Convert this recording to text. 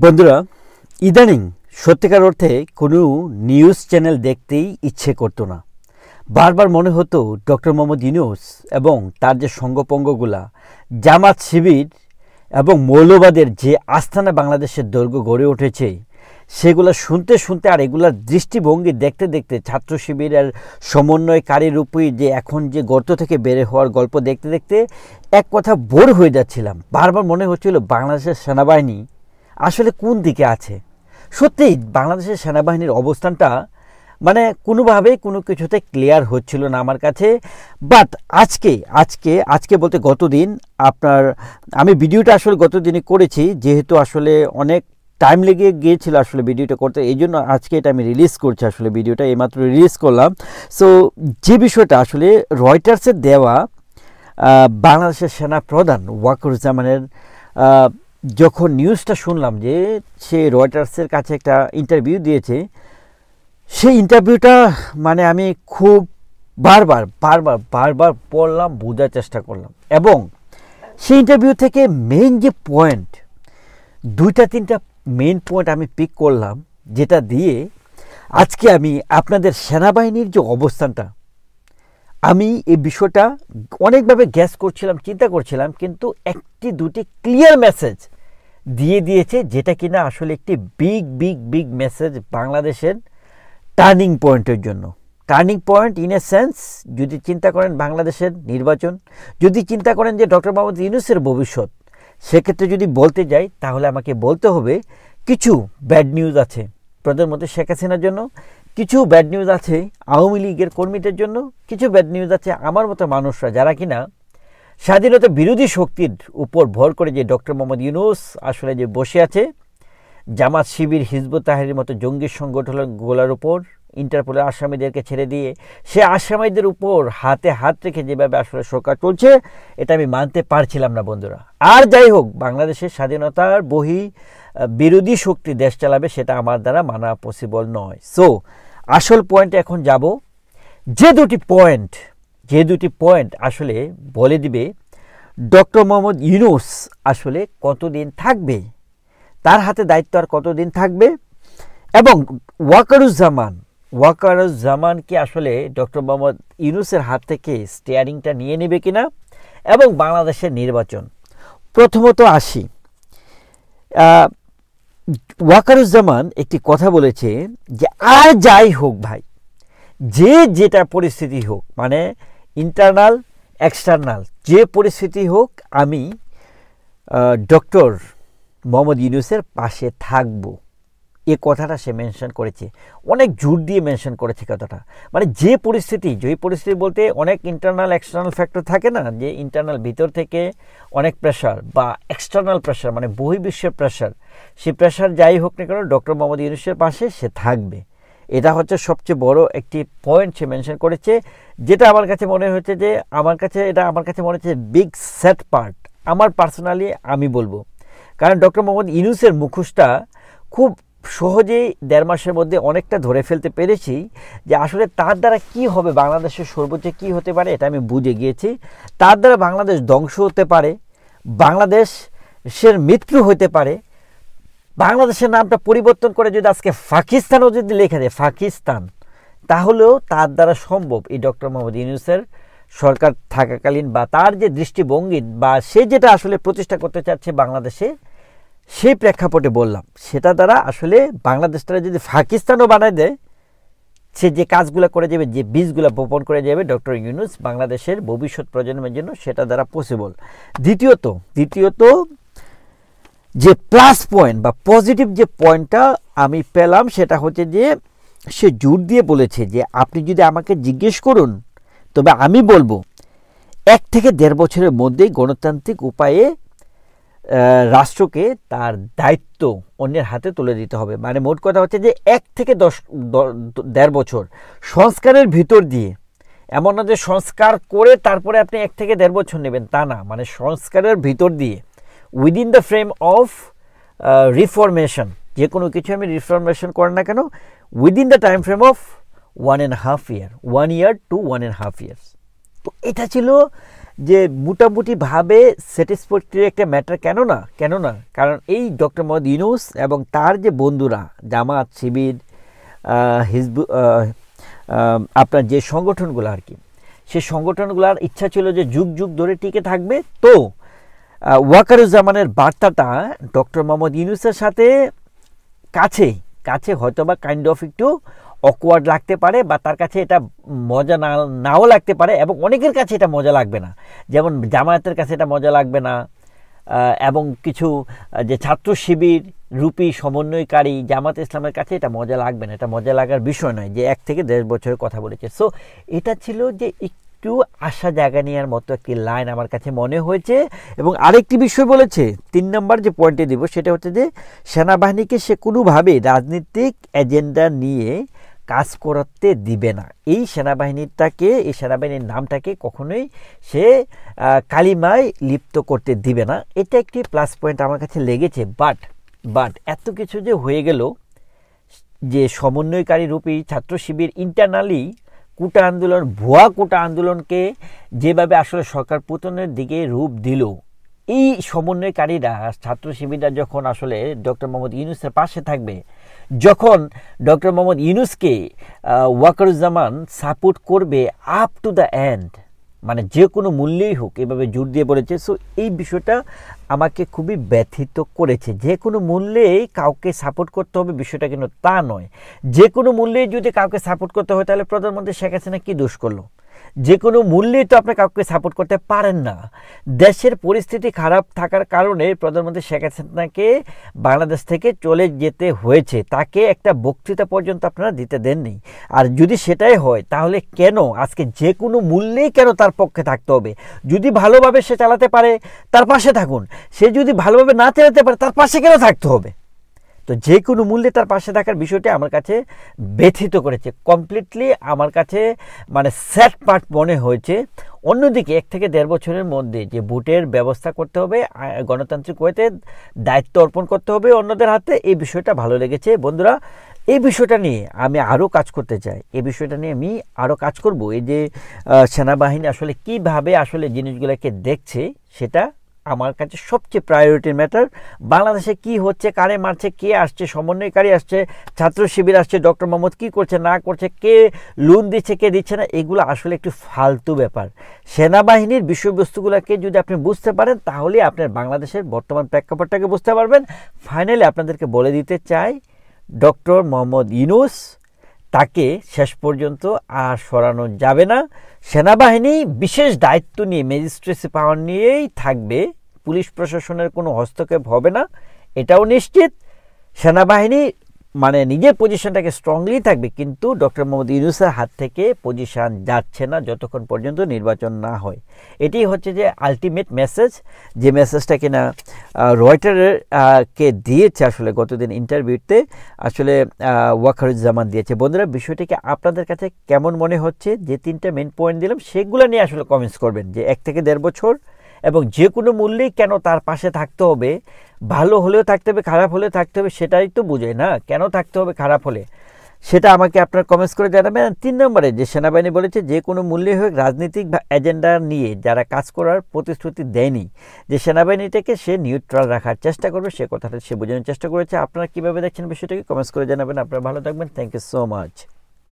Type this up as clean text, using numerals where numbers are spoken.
বন্ধুরা, ইদানিং সত্যিকার অর্থে কোনো নিউজ চ্যানেল দেখতেই ইচ্ছে করতো না। বারবার মনে হতো ডক্টর মোহাম্মদ ইউনূস এবং তার যে সঙ্গপঙ্গগুলা, জামাত শিবির এবং মৌলবাদের যে আস্তানা বাংলাদেশের দৈর্ঘ্য গড়ে উঠেছে, সেগুলো শুনতে শুনতে আর এগুলার দৃষ্টিভঙ্গি দেখতে দেখতে ছাত্র শিবিরের সমন্বয়কারী রূপী যে এখন যে গর্ত থেকে বেড়ে হওয়ার গল্প দেখতে দেখতে এক কথা বোর হয়ে যাচ্ছিলাম। বারবার মনে হচ্ছিল বাংলাদেশের সেনাবাহিনী আসলে কোন দিকে আছে। সত্যিই বাংলাদেশের সেনাবাহিনীর অবস্থানটা মানে কোনোভাবেই কোনো কিছুতে ক্লিয়ার হচ্ছিল না আমার কাছে। বাট আজকে বলতে গতদিন আমি ভিডিওটা আসলে গতদিনই করেছি, যেহেতু আসলে অনেক টাইম লেগে গিয়েছিল আসলে ভিডিওটা করতে, এই জন্য আজকে এটা আমি রিলিজ করছি। আসলে ভিডিওটা এইমাত্র রিলিজ করলাম। সো যে বিষয়টা আসলে রয়টার্সের দেওয়া বাংলাদেশের সেনা প্রধান ওয়াকারুজ্জামানের যখন নিউজটা শুনলাম যে সে রয়টার্সের কাছে একটা ইন্টারভিউ দিয়েছে, সেই ইন্টারভিউটা মানে আমি খুব বারবার পড়লাম, বোঝার চেষ্টা করলাম এবং সেই ইন্টারভিউ থেকে মেইন যে পয়েন্ট, দুইটা তিনটা মেইন পয়েন্ট আমি পিক করলাম, যেটা দিয়ে আজকে আমি আপনাদের সেনাবাহিনীর যে অবস্থানটা, আমি এই বিষয়টা অনেকভাবে গ্যাস করছিলাম, চিন্তা করছিলাম, কিন্তু একটি দুটি ক্লিয়ার মেসেজ দিয়ে দিয়েছে, যেটা কিনা আসলে একটি বিগ মেসেজ বাংলাদেশের টার্নিং পয়েন্টের জন্য। Turning point in a sense, যদি চিন্তা করেন বাংলাদেশের নির্বাচন, যদি চিন্তা করেন যে ডক্টর মোহাম্মদ ইউনূসের ভবিষ্যৎ, সেক্ষেত্রে যদি বলতে যাই তাহলে আমাকে বলতে হবে কিছু ব্যাড নিউজ আছে প্রধানমন্ত্রী শেখ হাসিনার জন্য, কিছু ব্যাড নিউজ আছে আওয়ামী লীগের কর্মীদের জন্য, কিছু ব্যাড নিউজ আছে আমার মতো মানুষরা যারা কিনা স্বাধীনতা বিরোধী শক্তির উপর ভর করে যে ডক্টর মোহাম্মদ ইউনূস আসলে যে বসে আছে জামাত শিবির হিজবুত তাহরিরের মতো জঙ্গি সংগঠনগুলোর উপর, ইন্টারপোলের আসামিদেরকে ছেড়ে দিয়ে সে আসামিদের উপর হাতে হাত রেখে যেভাবে আসলে সরকার চলছে, এটা আমি মানতে পারছিলাম না বন্ধুরা। আর যাই হোক, বাংলাদেশের স্বাধীনতার বিরোধী শক্তি দেশ চালাবে, সেটা আমার দ্বারা মানা পসিবল নয়। সো আসল পয়েন্টে এখন যাব। যে দুটি পয়েন্ট আসলে বলে দিবে ডক্টর মোহাম্মদ ইউনূস আসলে কতদিন থাকবে, তার হাতে দায়িত্ব আর কতদিন থাকবে, এবং ওয়াকারুজ্জামান কি আসলে ডক্টর মোহাম্মদ ইউনূসের হাত থেকে স্টিয়ারিংটা নিয়ে নেবে কিনা, এবং বাংলাদেশের নির্বাচন। প্রথমত আসি, ওয়াকারুজ্জামান একটি কথা বলেছে যে আর যাই হোক ভাই, যেটা পরিস্থিতি হোক, মানে ইন্টারনাল এক্সটার্নাল যে পরিস্থিতি হোক, আমি ডক্টর মোহাম্মদ ইউনূসের পাশে থাকব। এ কথাটা সে মেনশন করেছে, অনেক জোর দিয়ে মেনশন করেছে কথাটা। মানে যে পরিস্থিতি বলতে অনেক ইন্টারনাল এক্সটার্নাল ফ্যাক্টর থাকে না, যে ইন্টারনাল ভিতর থেকে অনেক প্রেশার বা এক্সটার্নাল প্রেশার মানে বহির্বিশ্বের প্রেশার, সেই প্রেশার যাই হোক না কেন ডক্টর মোহাম্মদ ইউনূসের পাশে সে থাকবে। এটা হচ্ছে সবচেয়ে বড় একটি পয়েন্ট সে মেনশন করেছে, যেটা আমার কাছে মনে হচ্ছে যে আমার কাছে মনে হচ্ছে বিগ সেট পার্ট। আমার পার্সোনালি আমি বলবো, কারণ ডক্টর মোহাম্মদ ইউনূসের মুখোশটা খুব সহজেই 1.5 মাসের মধ্যে অনেকটা ধরে ফেলতে পেরেছি, যে আসলে তার দ্বারা কি হবে, বাংলাদেশের সর্বোচ্চ কি হতে পারে এটা আমি বুঝে গিয়েছি। তার দ্বারা বাংলাদেশ ধ্বংস হতে পারে, বাংলাদেশের মৃত্যু হতে পারে, বাংলাদেশের নামটা পরিবর্তন করে যদি আজকে পাকিস্তানও যদি লেখা যায় পাকিস্তান, তাহলেও তার দ্বারা সম্ভব। এই ডক্টর মোহাম্মদ ইউনূসের সরকার থাকাকালীন বা তার যে দৃষ্টিভঙ্গি বা সে যেটা আসলে প্রতিষ্ঠা করতে চাচ্ছে বাংলাদেশে, সেই প্রেক্ষাপটে বললাম, সেটা দ্বারা আসলে বাংলাদেশটা যদি পাকিস্তানও বানায় দেয়, সে যে কাজগুলো করে যাবে, যে বীজগুলো বপন করে যাবে ডক্টর ইউনূস বাংলাদেশের ভবিষ্যৎ প্রজন্মের জন্য, সেটা দ্বারা পসিবল। দ্বিতীয়ত যে প্লাস পয়েন্ট বা পজিটিভ যে পয়েন্টটা আমি পেলাম, সেটা হচ্ছে যে সে জোর দিয়ে বলেছে যে আপনি যদি আমাকে জিজ্ঞেস করুন, তবে আমি বলবো 1 থেকে 1.5 বছরের মধ্যেই গণতান্ত্রিক উপায়ে রাষ্ট্রকে তার দায়িত্ব অন্যের হাতে তুলে দিতে হবে। মানে মোট কথা হচ্ছে যে 1 থেকে 1.5 বছর সংস্কারের ভিতর দিয়ে, এমন না যে সংস্কার করে তারপরে আপনি 1 থেকে 1.5 বছর নেবেন, তা না। মানে সংস্কারের ভিতর দিয়ে within the frame of reformation, যে কোনো কিছু আমি রিফরমেশন করেন না কেন, within the time frame of 1.5 year, 1 year to 1.5 years। তো এটা ছিল যে মোটামুটিভাবে স্যাটিসফ্যাক্টরি একটা ম্যাটার, কেন না কারণ এই ডক্টর মোহাম্মদ ইউনূস এবং তার যে বন্ধুরা জামাত, শিবির, হিজবু, আপনার যে সংগঠনগুলো আর কি, সেই সংগঠনগুলোর ইচ্ছা ছিল যে যুগ যুগ ধরে টিকে থাকবে। তো ওয়াকারুজ্জামানের বার্তাটা ডক্টর মোহাম্মদ ইউনূসের সাথে কাছে হয়তো বা কাইন্ড অফ একটু অকওয়ার্ড লাগতে পারে, বা তার কাছে এটা মজা নাও লাগতে পারে, এবং অনেকের কাছে এটা মজা লাগবে না। যেমন জামায়াতের কাছে এটা মজা লাগবে না, এবং কিছু যে ছাত্র শিবির রূপী সমন্বয়কারী জামাত ইসলামের কাছে এটা মজা লাগবে না। এটা মজা লাগার বিষয় নয় যে 1 থেকে 1.5 বছরের কথা বলেছে। সো এটা ছিল যে একটু আশা জায়গা নেওয়ার মতো একটি লাইন আমার কাছে মনে হয়েছে। এবং আরেকটি বিষয় বলেছে, 3 নম্বর যে পয়েন্টে দিব সেটা হচ্ছে যে সেনাবাহিনীকে সে কোনোভাবেই রাজনৈতিক এজেন্ডা নিয়ে কাজ করতে দিবে না। এই সেনাবাহিনীর নামটাকে কখনোই সে কালিমায় লিপ্ত করতে দিবে না। এটা একটি প্লাস পয়েন্ট আমার কাছে লেগেছে। বাট এত কিছু যে হয়ে গেল, যে সমন্বয়কারী রূপী ছাত্র শিবির ইন্টারনালি ভুয়া কোটা আন্দোলনকে যেভাবে আসলে সরকার পতনের দিকে রূপ দিল, এই সমন্বয়কারীরা ছাত্র শিবিররা যখন আসলে ডক্টর মোহাম্মদ ইউনূসের পাশে থাকবে, যখন ডক্টর মোহাম্মদ ইউনূসকে ওয়াকারুজ্জামান সাপোর্ট করবে আপ টু দ্য এন্ড, মানে যে কোনো মূল্যেই হোক, এভাবে জোর দিয়ে বলেছে। সো এই বিষয়টা আমাকে খুবই ব্যথিত করেছে। যে কোনো মূল্যেই কাউকে সাপোর্ট করতে হবে বিষয়টা কিন্তু তা নয়। যে কোনো মূল্যেই যদি কাউকে সাপোর্ট করতে হয় তাহলে প্রধানমন্ত্রী শেখ হাসিনা কী দোষ করলো? যে কোনো মূল্যেই তো আপনি কাউকে সাপোর্ট করতে পারেন না। দেশের পরিস্থিতি খারাপ থাকার কারণে প্রধানমন্ত্রী শেখ হাসিনাকে বাংলাদেশ থেকে চলে যেতে হয়েছে, তাকে একটা বক্তৃতা পর্যন্ত আপনারা দিতে দেননি। আর যদি সেটাই হয় তাহলে কেন আজকে যে কোনো মূল্যেই কেন তার পক্ষে থাকতে হবে? যদি ভালোভাবে সে চালাতে পারে তার পাশে থাকুন, সে যদি ভালোভাবে না চালাতে পারে তার পাশে কেন থাকতে হবে? তো যে কোনো মূল্যে তার পাশে থাকার বিষয়টি আমার কাছে ব্যথিত করেছে, কমপ্লিটলি আমার কাছে মানে স্যাড পার্ট মনে হয়েছে। অন্যদিকে 1 থেকে 1.5 বছরের মধ্যে যে ভোটের ব্যবস্থা করতে হবে, গণতান্ত্রিক ওয়েতে দায়িত্ব অর্পণ করতে হবে অন্যদের হাতে, এই বিষয়টা ভালো লেগেছে। বন্ধুরা, এই বিষয়টা নিয়ে আমি আরও কাজ করতে চাই, এই বিষয়টা নিয়ে আমি আরও কাজ করব। এই যে সেনাবাহিনী আসলে কিভাবে আসলে জিনিসগুলোকে দেখছে, সেটা আমার কাছে সবচেয়ে প্রায়োরিটির ম্যাটার। বাংলাদেশে কি হচ্ছে, কারে মারছে, কে আসছে, সমন্বয়কারী আসছে, ছাত্র শিবির আসছে, ডক্টর মোহাম্মদ কী করছে না করছে, কে লোন দিচ্ছে কে দিচ্ছে না, এগুলো আসলে একটু ফালতু ব্যাপার। সেনাবাহিনীর বিষয়বস্তুগুলোকে যদি আপনি বুঝতে পারেন তাহলে আপনার বাংলাদেশের বর্তমান প্রেক্ষাপটটাকে বুঝতে পারবেন। ফাইনালি আপনাদেরকে বলে দিতে চাই, ডক্টর মোহাম্মদ ইউনূস, তাকে শেষ পর্যন্ত আর সরানো যাবে না। সেনাবাহিনী বিশেষ দায়িত্ব নিয়ে ম্যাজিস্ট্রেসি পাওয়ার নিয়েই থাকবে, পুলিশ প্রশাসনের কোনো হস্তক্ষেপ হবে না, এটাও নিশ্চিত। সেনাবাহিনী মানে নিজের পজিশনটাকে স্ট্রংলি থাকবে, কিন্তু ডক্টর মোহাম্মদ ইউনূসের হাত থেকে পজিশন যাচ্ছে না যতক্ষণ পর্যন্ত নির্বাচন না হয়। এটি হচ্ছে যে আলটিমেট মেসেজ, যে মেসেজটা কিনা রয়টারের কে দিয়েছে আসলে গতদিন ইন্টারভিউতে আসলে ওয়াকারুজ্জামান দিয়েছে। বন্ধুরা, বিষয়টিকে আপনাদের কাছে কেমন মনে হচ্ছে? যে 3টা মেন পয়েন্ট দিলাম সেগুলো নিয়ে আসলে কমেন্টস করবেন, যে 1 থেকে 1.5 বছর এবং যে কোনো মূল্যেই কেন তার পাশে থাকতে হবে। ভালো হলেও থাকতে হবে, খারাপ হলেও থাকতে হবে, সেটাই তো বুঝে না, কেন থাকতে হবে খারাপ হলে, সেটা আমাকে আপনার কমেন্টস করে জানাবেন। 3 নম্বরে যে সেনাবাহিনী বলেছে যে কোনো মূল্যে হোক রাজনৈতিক এজেন্ডা নিয়ে যারা কাজ করার প্রতিশ্রুতি দেয়নি, যে সেনাবাহিনীটাকে সে নিউট্রাল রাখার চেষ্টা করবে, সে কথাটা সে বোঝানোর চেষ্টা করেছে। আপনারা কীভাবে দেখছেন বিষয়টাকে কমেন্টস করে জানাবেন। আপনারা ভালো থাকবেন। Thank you so much.